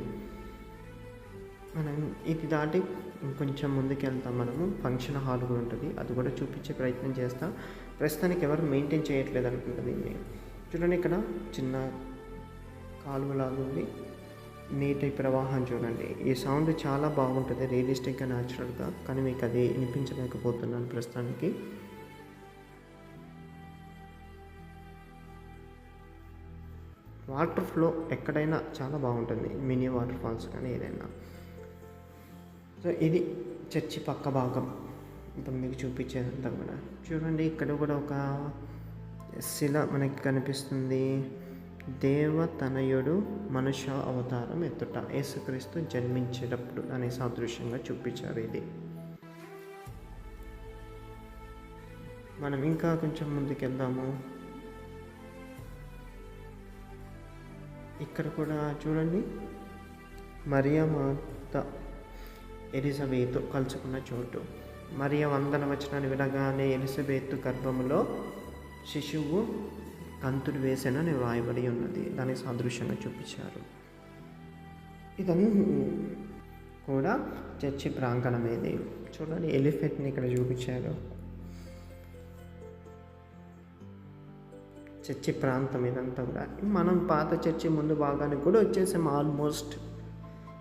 మనం ఇది దాటి ఇంకొంచెం ముందుకు వెళ్తాం. మనము ఫంక్షన్ హాల్ కూడా ఉంటుంది, అది కూడా చూపించే ప్రయత్నం చేస్తాం. ప్రస్తుతానికి ఎవరు మెయింటైన్ చేయట్లేదు అనుకుంటా దీన్ని. చూడండి, ఇక్కడ చిన్న కాలువలాగా ఉంది, నీటి ప్రవాహం చూడండి. ఈ సౌండ్ చాలా బాగుంటుంది, రియలిస్టిక్గా, న్యాచురల్గా, కానీ మీకు అది వినిపించలేకపోతున్నాను ప్రస్తుతానికి. వాటర్ ఫ్లో ఎక్కడైనా చాలా బాగుంటుంది, మినీ వాటర్ ఫాల్స్ కానీ ఏదైనా. సో ఇది చర్చి పక్క భాగం, ఇప్పుడు మీకు చూపించేదంతా కూడా చూడండి. ఇక్కడ కూడా ఒక శిల మనకి కనిపిస్తుంది. దేవతనయుడు మనుష్య అవతారం ఎత్తుట, యేసుక్రీస్తు జన్మించేటప్పుడు అనే సాదృశ్యంగా చూపించారు ఇది. మనం ఇంకా కొంచెం ముందుకెళ్దాము. ఇక్కడ కూడా చూడండి, మరియా మాత ఎలిజబెతు కలుసుకున్న చోటు. మరియా వందన వచనాన్ని వినగానే ఎలిజబెతు గర్భములో శిశువు కంతులు వేసేనని వ్రాయబడి ఉన్నది, దానికి సాదృశ్యంగా చూపించారు. ఇదన్నీ కూడా చర్చి ప్రాంగణమేది. చూడండి, ఎలిఫెంట్ని ఇక్కడ చూపించారు. చర్చి ప్రాంతం ఇదంతా కూడా. మనం పాత చర్చి ముందు భాగానికి కూడా వచ్చేసాం. ఆల్మోస్ట్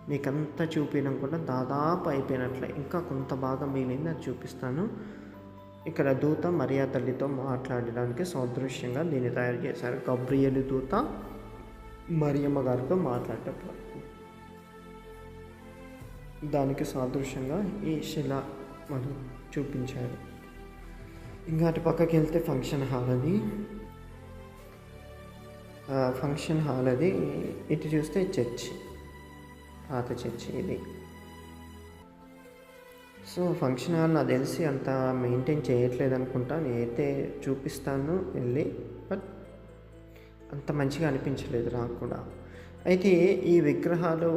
మీకంతా చూపించడం కూడా దాదాపు అయిపోయినట్లే, ఇంకా కొంత భాగం మిగిలింది, అది చూపిస్తాను. ఇక్కడ దూత మరియా తల్లితో మాట్లాడడానికి సాదృశ్యంగా దీన్ని తయారు చేశారు. గబ్రియేలు దూత మరియమ్మ గారితో మాట్లాడేటప్పుడు దానికి సాదృశ్యంగా ఈ శిల మనం చూపించారు. ఇంకా అటు పక్కకి వెళ్తే ఫంక్షన్ హాల్ అది. ఇటు చూస్తే చర్చి, పాత చర్చి ఇది. సో ఫంక్షన్ హాల్ నాకు తెలిసి అంత మెయింటైన్ చేయట్లేదు అనుకుంటా, నేనైతే చూపిస్తాను వెళ్ళి, బట్ అంత మంచిగా అనిపించలేదు నాకు కూడా. అయితే ఈ విగ్రహాలు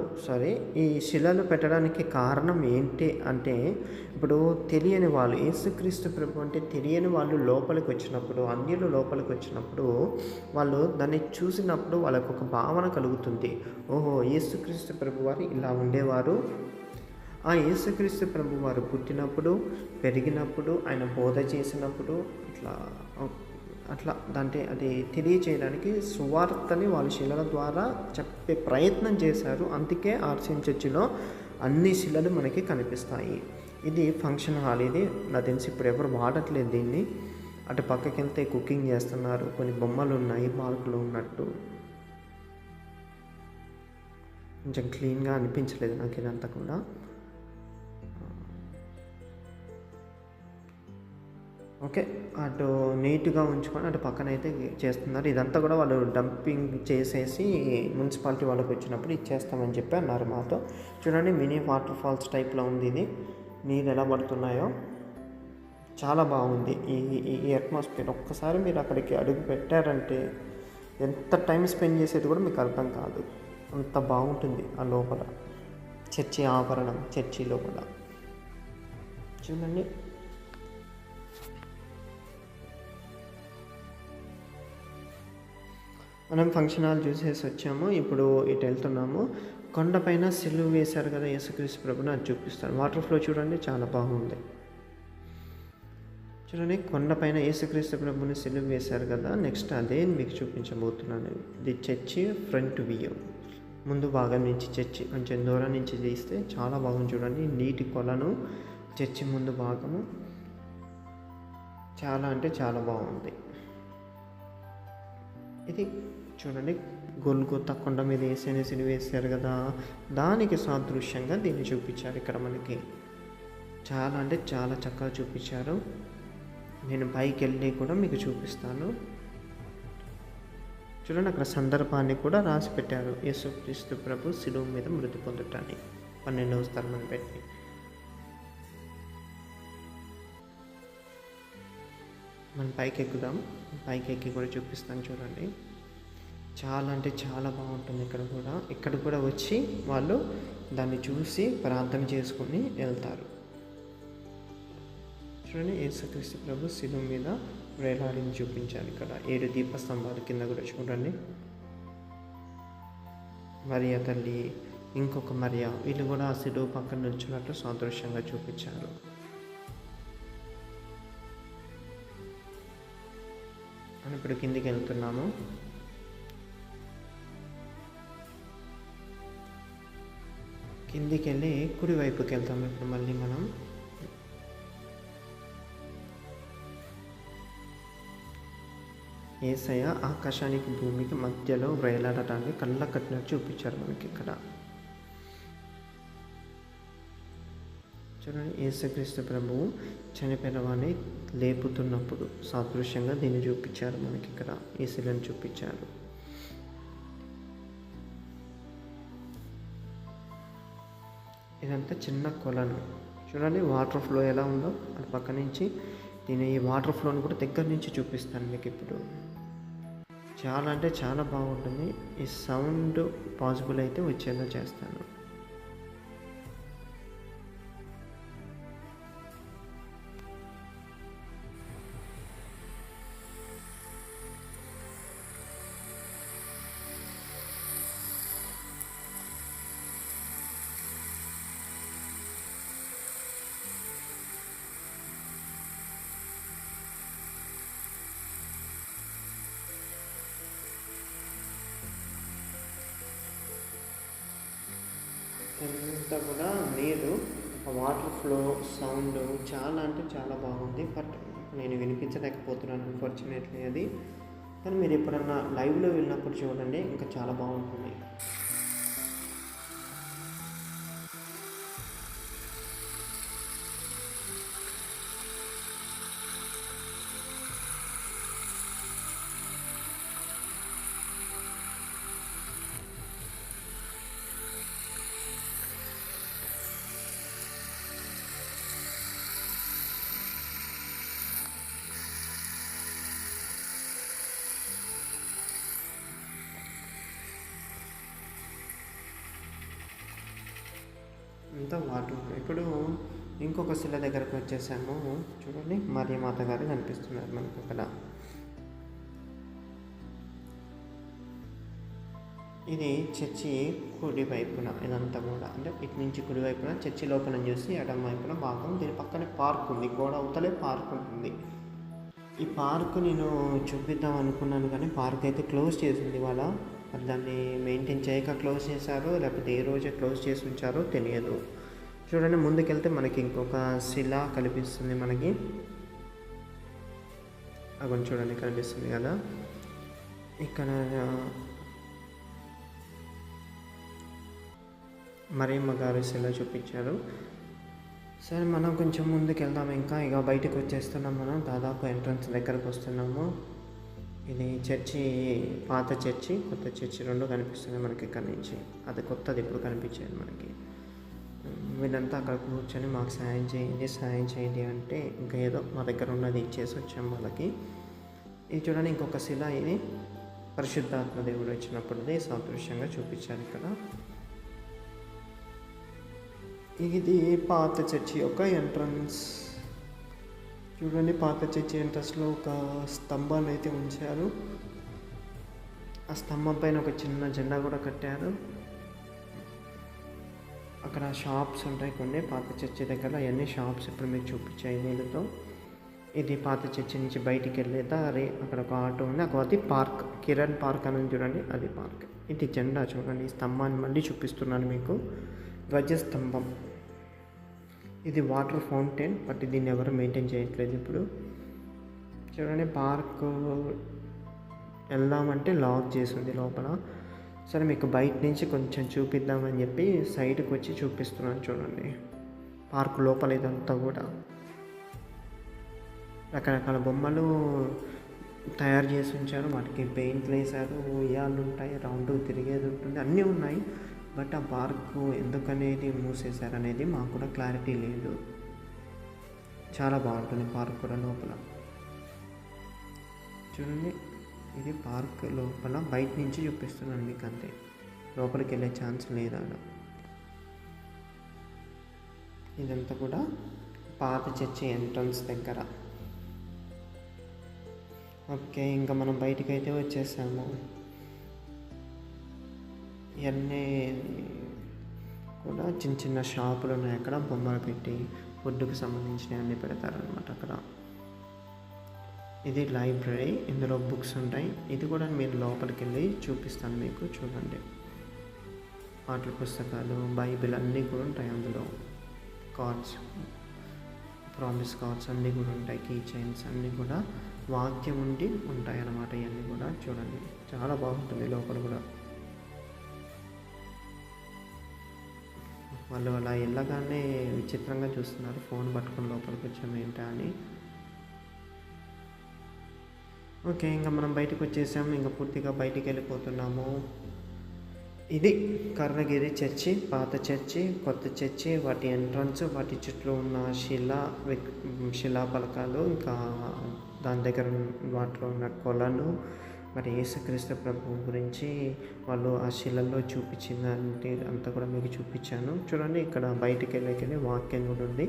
ఈ శిలలు పెట్టడానికి కారణం ఏంటి అంటే, ఇప్పుడు తెలియని వాళ్ళు, యేసుక్రీస్తు ప్రభు అంటే తెలియని వాళ్ళు లోపలికి వచ్చినప్పుడు, అన్యులు లోపలికి వచ్చినప్పుడు వాళ్ళు దాన్ని చూసినప్పుడు వాళ్ళకు ఒక భావన కలుగుతుంది. ఓహో, యేసుక్రీస్తు ప్రభు వారు ఇలా ఉండేవారు, ఆ యేసుక్రీస్తు ప్రభు వారు పుట్టినప్పుడు, పెరిగినప్పుడు, ఆయన బోధ చేసినప్పుడు అట్లా దాంట్లో అది తెలియచేయడానికి సువార్తని వాళ్ళ శిలల ద్వారా చెప్పే ప్రయత్నం చేశారు. అందుకే ఆర్సిఎం చర్చిలో అన్ని శిలలు మనకి కనిపిస్తాయి. ఇది ఫంక్షన్ హాల్. ఇది నాకు తెలిసి ఇప్పుడు ఎవరు వాడట్లేదు దీన్ని. అటు పక్కకి వెళ్తే కుకింగ్ చేస్తున్నారు, కొన్ని బొమ్మలు ఉన్నాయి పార్కులో ఉన్నట్టు. కొంచెం క్లీన్గా అనిపించలేదు నాకు ఇదంతా కూడా. ఓకే, అటు నీట్గా ఉంచుకొని అటు పక్కన అయితే చేస్తున్నారు. ఇదంతా కూడా వాళ్ళు డంపింగ్ చేసేసి మున్సిపాలిటీ వాళ్ళకి వచ్చినప్పుడు ఇచ్చేస్తామని చెప్పి అన్నారు మాతో. చూడండి, మినీ వాటర్ ఫాల్స్ టైప్లో ఉంది ఇది. నీళ్ళు ఎలా పడుతున్నాయో చాలా బాగుంది. ఈ ఈ అట్మాస్ఫియర్ ఒక్కసారి మీరు అక్కడికి అడుగు పెట్టారంటే ఎంత టైం స్పెండ్ చేసేది కూడా మీకు అర్థం కాదు, అంత బాగుంటుంది ఆ లోపల. చర్చి ఆవరణం, చర్చి లోపల చూడండి. మనం ఫంక్షన్ హాల్ చూసేసి వచ్చాము. ఇప్పుడు ఇటు వెళ్తున్నాము. కొండపైన సిలువ వేశారు కదా యేసుక్రీస్తు ప్రభుని, అది చూపిస్తాను. వాటర్ ఫ్లో చూడండి, చాలా బాగుంది. చూడండి, కొండపైన యేసుక్రీస్తు ప్రభుని సిలువ వేశారు కదా. నెక్స్ట్ అదే మీకు చూపించబోతున్నాను. ఇది చర్చి ఫ్రంట్ వ్యూ, ముందు భాగం నుంచి చర్చి కొంచెం దూరం నుంచి తీస్తే చాలా బాగుంది. చూడండి, నీటి కొలను, చర్చి ముందు భాగము చాలా అంటే చాలా బాగుంది. ఇది చూడండి, గొల్గొతా కొండ మీద యేసుని సిలువ వేశారు కదా, దానికి సాదృశ్యంగా దీన్ని చూపించారు ఇక్కడ మనకి. చాలా అంటే చాలా చక్కగా చూపించారు. నేను పైకి వెళ్ళి కూడా మీకు చూపిస్తాను. చూడండి, అక్కడ సందర్భాన్ని కూడా రాసి పెట్టారు. యేసుక్రీస్తు ప్రభు సిలువ మీద మృతి పొందటాన్ని 12వ స్థలమని పెట్టి. మనం పైకి ఎక్కుదాం. పైకి ఎక్కి కూడా చూపిస్తాను. చూడండి, చాలా అంటే చాలా బాగుంటుంది. ఇక్కడ కూడా వచ్చి వాళ్ళు దాన్ని చూసి ప్రార్థన చేసుకొని వెళ్తారు. చూడండి, యేసుక్రీస్తు ప్రభు శిలువ మీద వేలాడిని చూపించారు. ఇక్కడ 7 దీపస్తంభాల కింద కూడా చూడండి, మరియా తల్లి, ఇంకొక మరియా, వీళ్ళు కూడా ఆ శిలువ పక్కన నిల్చున్నట్లు సాదృశ్యంగా చూపించారు. ఇప్పుడు కిందికి వెళ్తున్నాము. కిందికి వెళ్ళి కుడివైపుకి వెళ్తాము. ఇప్పుడు మళ్ళీ మనం యేసయ్య ఆకాశానికి భూమికి మధ్యలో వేలాడటానికి కళ్ళ కట్టినట్టు చూపించారు మనకి ఇక్కడ. చూడండి, యేసుక్రీస్తు ప్రభువు చనిపోయిన వాడిని లేపుతున్నప్పుడు సాదృశ్యంగా దీన్ని చూపించారు మనకి ఇక్కడ. ఈ శిలను చూపించారు. ఇదంతా చిన్న కొలను. చూడండి, వాటర్ ఫ్లో ఎలా ఉందో అది పక్క నుంచి. నేను ఈ వాటర్ ఫ్లోని కూడా దగ్గర నుంచి చూపిస్తాను మీకు ఇప్పుడు. చాలా అంటే చాలా బాగుంటుంది. ఈ సౌండ్ పాసిబుల్ అయితే వచ్చేలా చేస్తాను. అంతా కూడా నీరు, వాటర్ ఫ్లో, సౌండ్ చాలా అంటే చాలా బాగుంది. బట్ నేను వినిపించలేకపోతున్నాను అన్ఫార్చునేట్లీ అది. కానీ మీరు ఎప్పుడన్నా లైవ్లో వెళ్ళినప్పుడు చూడండి, ఇంకా చాలా బాగుంటుంది. అంతా వాటర్. ఇప్పుడు ఇంకొక శిల దగ్గరకు వచ్చేసాము. చూడండి, మరియమాత గారు కనిపిస్తున్నారు మనకు అక్కడ. ఇది చర్చి కుడి వైపున, ఇదంతా కూడా అంటే ఇటు నుంచి కుడి వైపున చర్చి లోపల చూసి ఎడమ వైపున భాగం. దీని పక్కనే పార్క్ ఉంది, గోడ అవతలే పార్క్ ఉంటుంది. ఈ పార్క్ నేను చూపిద్దాం అనుకున్నాను కానీ పార్క్ అయితే క్లోజ్ చేసింది ఇవాళ. మరి దాన్ని మెయింటైన్ చేయక క్లోజ్ చేశారో లేకపోతే ఏ రోజే క్లోజ్ చేసి ఉంచారో తెలియదు. చూడండి, ముందుకెళ్తే మనకి ఇంకొక శిల కనిపిస్తుంది మనకి. అక్కడ చూడండి కనిపిస్తుంది కదా. ఇక్కడ మరియమ్మ గారి శిల చూపించారు. సరే మనం కొంచెం ముందుకు వెళ్దాం. ఇంకా ఇక బయటకు వచ్చేస్తున్నాం. మనం దాదాపు ఎంట్రన్స్ దగ్గరకు వస్తున్నాము. ఇది చర్చి, పాత చర్చి, కొత్త చర్చి రెండు కనిపిస్తున్నాయి మనకి ఇక్కడ నుంచి. అది కొత్తది ఇప్పుడు కనిపించేది మనకి. వీళ్ళంతా అక్కడ కూర్చొని మాకు సాయం చేయండి అంటే ఇంకా ఏదో మా దగ్గర ఉన్నది ఇచ్చేసి వచ్చాం వాళ్ళకి. ఇది చూడండి ఇంకొక శిల. ఇది పరిశుద్ధాత్మ దేవుడు వచ్చినప్పుడుది సాదృశ్యంగా చూపించారు ఇక్కడ. ఇది పాత చర్చి యొక్క ఎంట్రన్స్. చూడండి పాత చర్చి ఎంట్రన్స్లో ఒక స్తంభాన్ని అయితే ఉంచారు. ఆ స్తంభం పైన ఒక చిన్న జెండా కూడా కట్టారు. అక్కడ షాప్స్ ఉంటాయి కొన్ని పాత చర్చి దగ్గర. అవన్నీ షాప్స్ ఇప్పుడు మీకు చూపించాయి వీళ్ళతో. ఇది పాత చర్చి నుంచి బయటికి వెళ్ళేదా అక్కడ ఒక ఆటో ఉంది. అది పార్క్, కిరణ్ పార్క్ అని చూడండి, అది పార్క్. ఇది జెండా చూడండి. ఈ స్తంభాన్ని మళ్ళీ చూపిస్తున్నాను మీకు. ధ్వజస్తంభం. ఇది వాటర్ ఫౌంటైన్, బట్ దీన్ని ఎవరు మెయింటైన్ చేయట్లేదు ఇప్పుడు. చూడండి పార్క్ వెళ్దామంటే లాక్ చేసి ఉంది లోపల. సరే మీకు బయట నుంచి కొంచెం చూపిద్దామని చెప్పి సైడ్కి వచ్చి చూపిస్తున్నాను చూడండి. పార్క్ లోపల ఇదంతా కూడా రకరకాల బొమ్మలు తయారు చేసి ఉంచారు. వాటికి పెయింట్లు వేసారు, ఉయ్యాలు ఉంటాయి, రౌండ్ తిరిగేది ఉంటుంది, అన్నీ ఉన్నాయి. బట్ ఆ పార్క్ ఎందుకనేది మూసేశారనేది మాకు కూడా క్లారిటీ లేదు. చాలా బాగుంటుంది పార్క్ కూడా లోపల. చూడండి ఇది పార్క్ లోపల బయట నుంచి చూపిస్తున్నాను మీకు అంతే. లోపలికి వెళ్ళే ఛాన్స్ లేదా. ఇదంతా కూడా పాత చర్చి ఎంట్రన్స్ దగ్గర. ఓకే, ఇంకా మనం బయటికి అయితే వచ్చేసాము. ఇవన్నీ కూడా చిన్న చిన్న షాపులు ఉన్నాయి అక్కడ. బొమ్మలు పెట్టి ఫుడ్కి సంబంధించినవి అన్నీ పెడతారనమాట అక్కడ. ఇది లైబ్రరీ, ఇందులో బుక్స్ ఉంటాయి. ఇది కూడా మీరు లోపలికి వెళ్ళి చూపిస్తాను మీకు. చూడండి పాటల పుస్తకాలు, బైబిల్ అన్నీ కూడా ఉంటాయి అందులో. కార్డ్స్, ప్రామిస్ కార్డ్స్ అన్నీ కూడా ఉంటాయి. కీ చైన్స్ అన్నీ కూడా వాక్యం ఉండి ఉంటాయి అన్నమాట. ఇవన్నీ కూడా చూడండి చాలా బాగుంటుంది లోపల కూడా. వాళ్ళు అలా వెళ్ళగానే విచిత్రంగా చూస్తున్నారు, ఫోన్ పట్టుకుని లోపలికి వచ్చాము ఏంటా అని. ఓకే, ఇంకా మనం బయటకు వచ్చేసాము. ఇంకా పూర్తిగా బయటికి వెళ్ళిపోతున్నాము. ఇది కర్ణగిరి చర్చి, పాత చర్చి, కొత్త చర్చి, వాటి ఎంట్రన్స్, వాటి చుట్టూ ఉన్న శిలాఫలకాలు, ఇంకా దాని దగ్గర వాటిలో ఉన్న కొలను, మరి యేసుక్రీస్తు ప్రభు గురించి వాళ్ళు ఆ శిలలో చూపించిందంటే అంతా కూడా మీకు చూపించాను. చూడండి ఇక్కడ బయటికి వెళ్ళి వాక్యం కూడా ఉంది.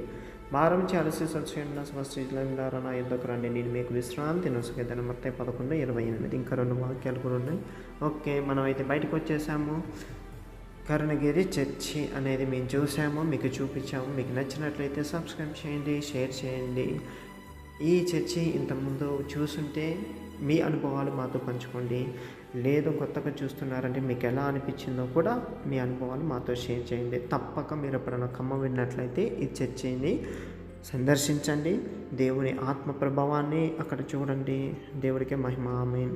భారం అలసి సత్సైన స్వస్థితులారా నా యుద్ధకు రండి, నేను మీకు విశ్రాంతి నొసగేదాన్ని. మొత్తం 11:28. ఇంకా 2 వాక్యాలు కూడా ఉన్నాయి. ఓకే, మనం అయితే బయటకు వచ్చేసాము. కర్ణగిరి చర్చి అనేది మేము చూసాము, మీకు చూపించాము. మీకు నచ్చినట్లయితే సబ్స్క్రైబ్ చేయండి, షేర్ చేయండి. ఈ చర్చి ఇంతకుముందు చూసుంటే మీ అనుభవాలు మాతో పంచుకోండి. లేదు కొత్తగా చూస్తున్నారంటే మీకు ఎలా అనిపించిందో కూడా మీ అనుభవాలు మాతో షేర్ చేయండి. తప్పక మీరు ఎప్పుడైనా ఖమ్మం విన్నట్లయితే ఈ చర్చిని సందర్శించండి. దేవుని ఆత్మ ప్రభావాన్ని అక్కడ చూడండి. దేవుడికే మహిమ. ఆమేన్.